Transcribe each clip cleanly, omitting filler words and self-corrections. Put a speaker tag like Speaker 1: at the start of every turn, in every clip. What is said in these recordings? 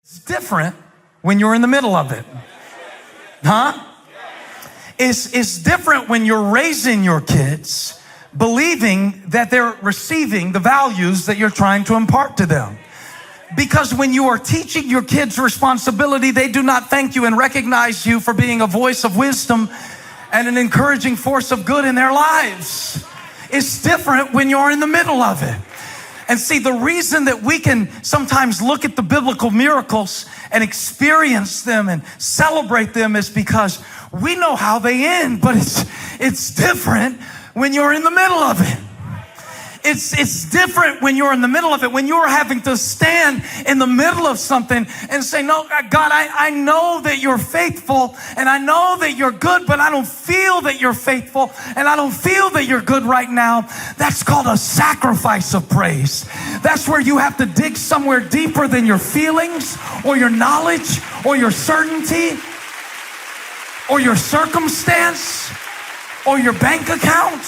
Speaker 1: It's different when you're in the middle of it. Huh? It's different when you're raising your kids, believing that they're receiving the values that you're trying to impart to them. Because when you are teaching your kids responsibility, they do not thank you and recognize you for being a voice of wisdom and an encouraging force of good in their lives. It's different when you're in the middle of it. And see, the reason that we can sometimes look at the biblical miracles and experience them and celebrate them is because we know how they end, but it's different when you're in the middle of it. It's different when you're in the middle of it, when you're having to stand in the middle of something and say, no, God, I know that you're faithful and I know that you're good, but I don't feel that you're faithful and I don't feel that you're good right now. That's called a sacrifice of praise. That's where you have to dig somewhere deeper than your feelings or your knowledge or your certainty or your circumstance or your bank account.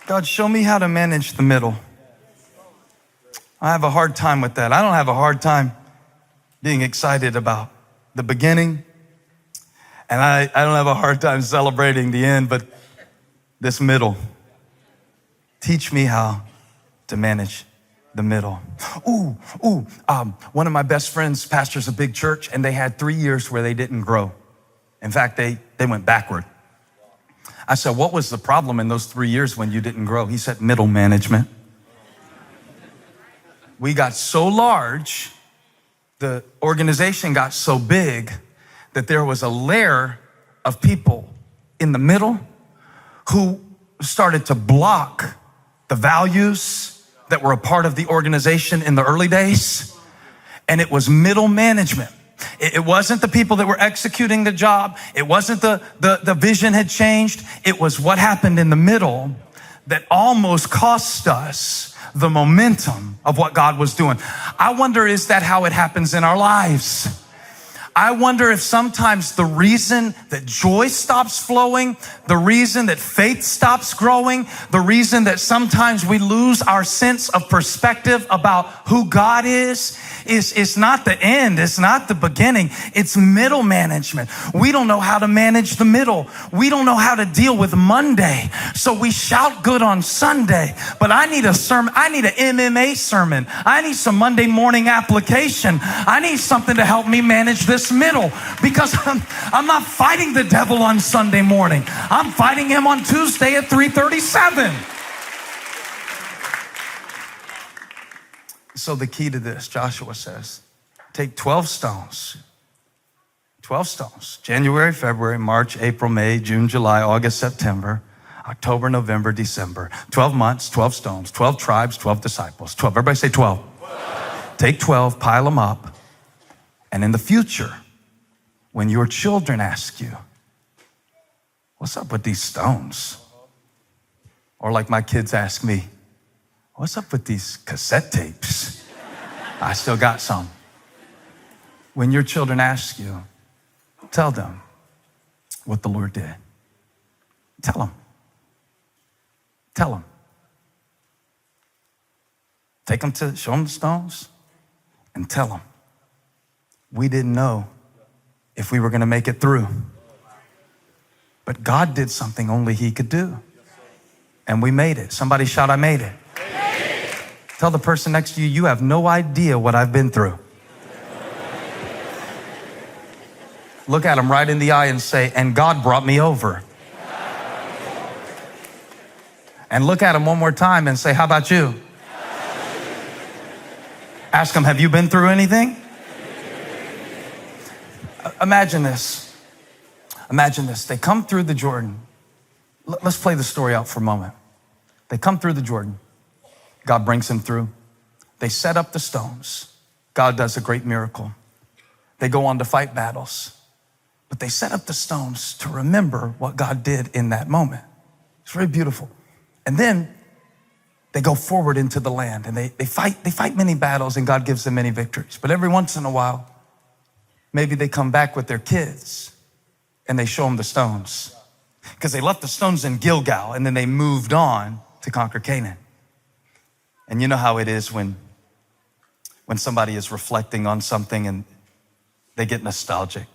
Speaker 1: God, show me how to manage the middle. I have a hard time with that. I don't have a hard time being excited about the beginning. And I don't have a hard time celebrating the end, but this middle. Teach me how to manage the middle. One of my best friends pastors a big church, and they had 3 years where they didn't grow. In fact, they went backward. I said, what was the problem in those 3 years when you didn't grow? He said, middle management. We got so large, the organization got so big that there was a layer of people in the middle who started to block the values that were a part of the organization in the early days. And it was middle management. It wasn't the people that were executing the job. It wasn't the vision had changed. It was what happened in the middle that almost cost us the momentum of what God was doing. I wonder, is that how it happens in our lives? I wonder if sometimes the reason that joy stops flowing, the reason that faith stops growing, the reason that sometimes we lose our sense of perspective about who God is not the end. It's not the beginning. It's middle management. We don't know how to manage the middle. We don't know how to deal with Monday. So we shout good on Sunday, but I need a sermon. I need an MMA sermon. I need some Monday morning application. I need something to help me manage this middle, because I'm not fighting the devil on Sunday morning. I'm fighting him on Tuesday at 3:37. So the key to this, Joshua says, take 12 stones. 12 stones. January, February, March, April, May, June, July, August, September, October, November, December. 12 months, 12 stones, 12 tribes, 12 disciples. 12. Everybody say 12. 12. Take 12, pile them up. And in the future, when your children ask you, what's up with these stones? Or like my kids ask me, what's up with these cassette tapes? I still got some. When your children ask you, tell them what the Lord did. Tell them. Tell them. Take them to, show them the stones and tell them, we didn't know if we were going to make it through. But God did something only He could do. And we made it. Somebody shout, I made it. Tell the person next to you, you have no idea what I've been through. Look at them right in the eye and say, and God brought me over. And look at them one more time and say, how about you? Ask them, have you been through anything? Imagine this. Imagine this. They come through the Jordan. Let's play the story out for a moment. They come through the Jordan. God brings them through. They set up the stones. God does a great miracle. They go on to fight battles. But they set up the stones to remember what God did in that moment. It's very beautiful. And then they go forward into the land and they fight many battles, and God gives them many victories. But every once in a while, maybe they come back with their kids and they show them the stones, because they left the stones in Gilgal and then they moved on to conquer Canaan. And you know how it is when somebody is reflecting on something and they get nostalgic.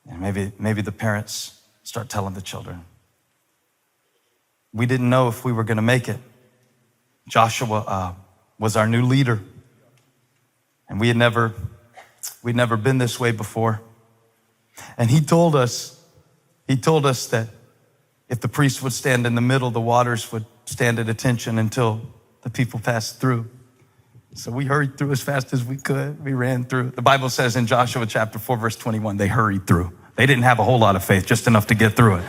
Speaker 1: And maybe the parents start telling the children, we didn't know if we were going to make it. Joshua was our new leader. And we'd never been this way before. And he told us that if the priest would stand in the middle, the waters would stand at attention until the people passed through. So we hurried through as fast as we could. We ran through. The Bible says in Joshua chapter 4, verse 21, they hurried through. They didn't have a whole lot of faith, just enough to get through it.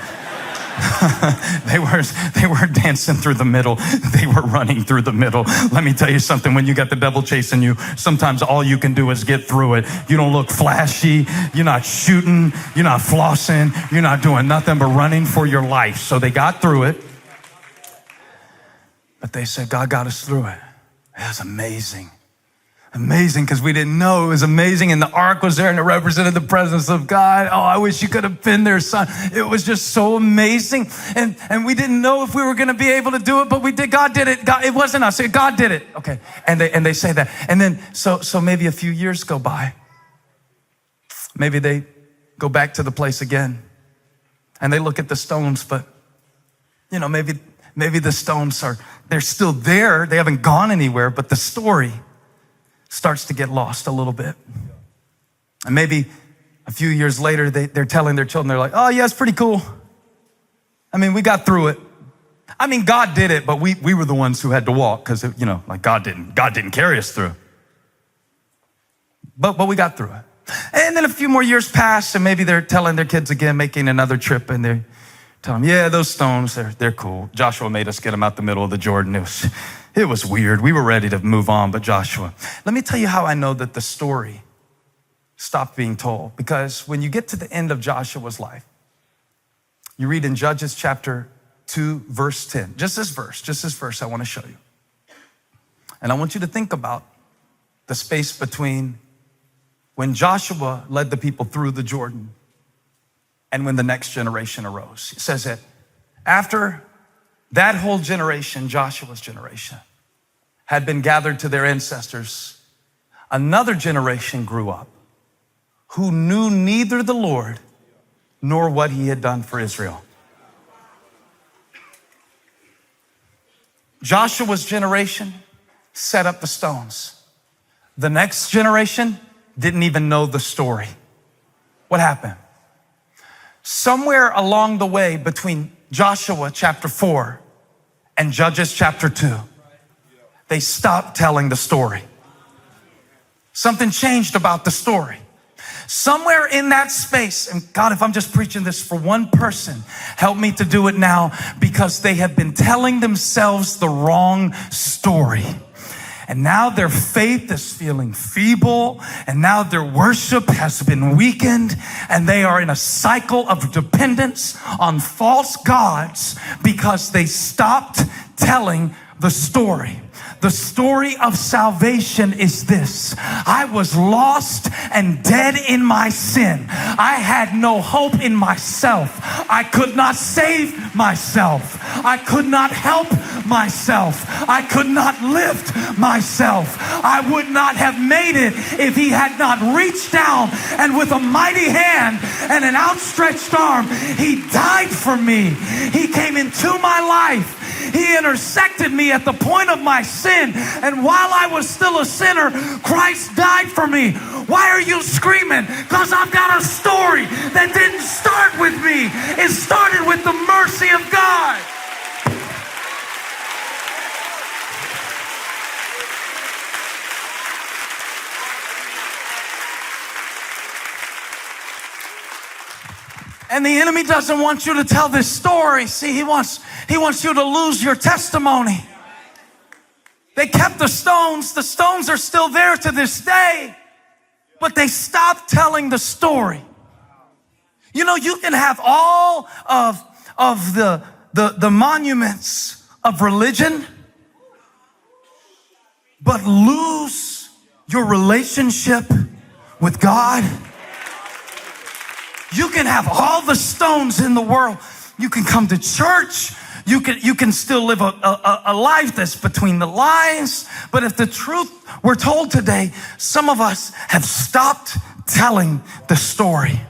Speaker 1: They weren't dancing through the middle. They were running through the middle. Let me tell you something. When you got the devil chasing you, sometimes all you can do is get through it. You don't look flashy. You're not shooting. You're not flossing. You're not doing nothing but running for your life. So they got through it. But they said, God got us through it. It was amazing. Amazing, because we didn't know. It was amazing, and the ark was there, and it represented the presence of God. Oh, I wish you could have been there, son. It was just so amazing, and we didn't know if we were going to be able to do it, but we did. God did it. God, it wasn't us. God did it. Okay, and they say that, and then so maybe a few years go by. Maybe they go back to the place again, and they look at the stones, but maybe the stones they're still there. They haven't gone anywhere, but the story starts to get lost a little bit. And maybe a few years later, they're telling their children, they're like, oh yeah, it's pretty cool. I mean, we got through it. I mean, God did it, but we were the ones who had to walk because, like God didn't carry us through. But we got through it. And then a few more years pass, and maybe they're telling their kids again, making another trip, and they tell them, yeah, those stones, they're cool. Joshua made us get them out the middle of the Jordan. It was weird. We were ready to move on, but Joshua. Let me tell you how I know that the story stopped being told. Because when you get to the end of Joshua's life, you read in Judges chapter 2, verse 10. Just this verse I want to show you. And I want you to think about the space between when Joshua led the people through the Jordan and when the next generation arose. It says that after that whole generation, Joshua's generation, had been gathered to their ancestors, another generation grew up who knew neither the Lord nor what he had done for Israel. Joshua's generation set up the stones. The next generation didn't even know the story. What happened? Somewhere along the way between Joshua chapter 4 and Judges chapter 2, they stopped telling the story. Something changed about the story. Somewhere in that space, and God, if I'm just preaching this for one person, help me to do it now, because they have been telling themselves the wrong story. And now their faith is feeling feeble, and now their worship has been weakened, and they are in a cycle of dependence on false gods because they stopped telling the story. The story of salvation is this: I was lost and dead in my sin. I had no hope in myself. I could not save myself. I could not help myself. I could not lift myself. I would not have made it if he had not reached down and with a mighty hand and an outstretched arm, he died for me. He came into my life. He intersected me at the point of my sin. And while I was still a sinner, Christ died for me. Why are you screaming? Because I've got a story that didn't start with me. It started with the mercy of God. And the enemy doesn't want you to tell this story. See, he wants you to lose your testimony. They kept the stones. The stones are still there to this day, but they stopped telling the story. You know, you can have all of the monuments of religion, but lose your relationship with God. You can have all the stones in the world. You can come to church. You can still live a life that's between the lines. But if the truth we're told today, some of us have stopped telling the story.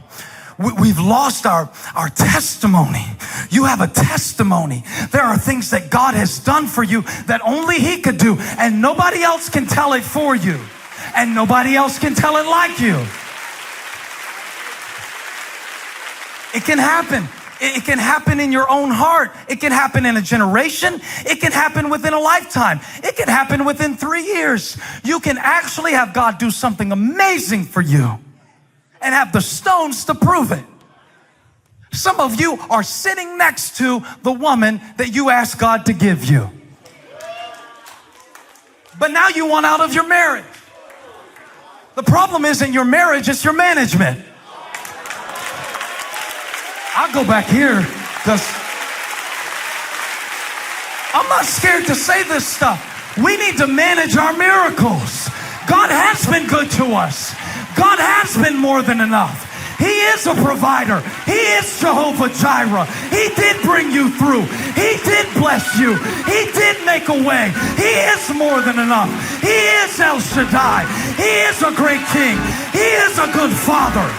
Speaker 1: We've lost our testimony. You have a testimony. There are things that God has done for you that only He could do, and nobody else can tell it for you, and nobody else can tell it like you. It can happen. It can happen in your own heart. It can happen in a generation. It can happen within a lifetime. It can happen within 3 years. You can actually have God do something amazing for you and have the stones to prove it. Some of you are sitting next to the woman that you asked God to give you. But now you want out of your marriage. The problem isn't your marriage, it's your management. I'll go back here because I'm not scared to say this stuff. We need to manage our miracles. God has been good to us. God has been more than enough. He is a provider. He is Jehovah Jireh. He did bring you through. He did bless you. He did make a way. He is more than enough. He is El Shaddai. He is a great king. He is a good father.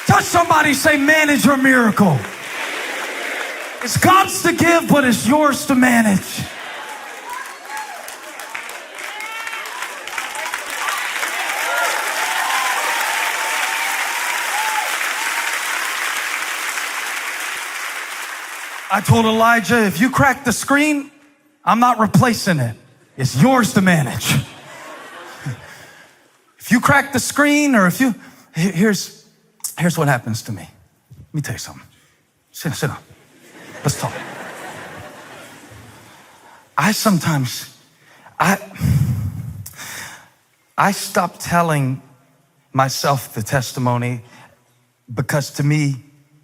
Speaker 1: Touch somebody, say, manage your miracle. It's God's to give, but it's yours to manage. I told Elijah, if you crack the screen, I'm not replacing it. It's yours to manage. If you crack the screen, or if you, here's what happens to me. Let me tell you something. Sit down. Let's talk. I stopped telling myself the testimony because to me,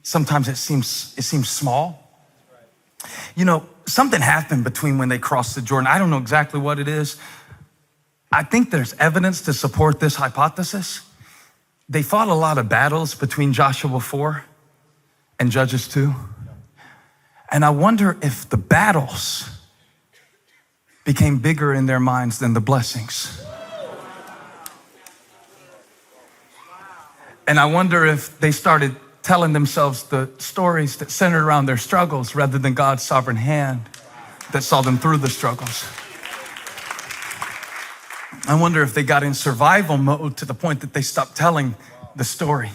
Speaker 1: sometimes it seems small. You know, something happened between when they crossed the Jordan. I don't know exactly what it is. I think there's evidence to support this hypothesis. They fought a lot of battles between Joshua 4 and Judges 2. And I wonder if the battles became bigger in their minds than the blessings. And I wonder if they started telling themselves the stories that centered around their struggles rather than God's sovereign hand that saw them through the struggles. I wonder if they got in survival mode to the point that they stopped telling the story.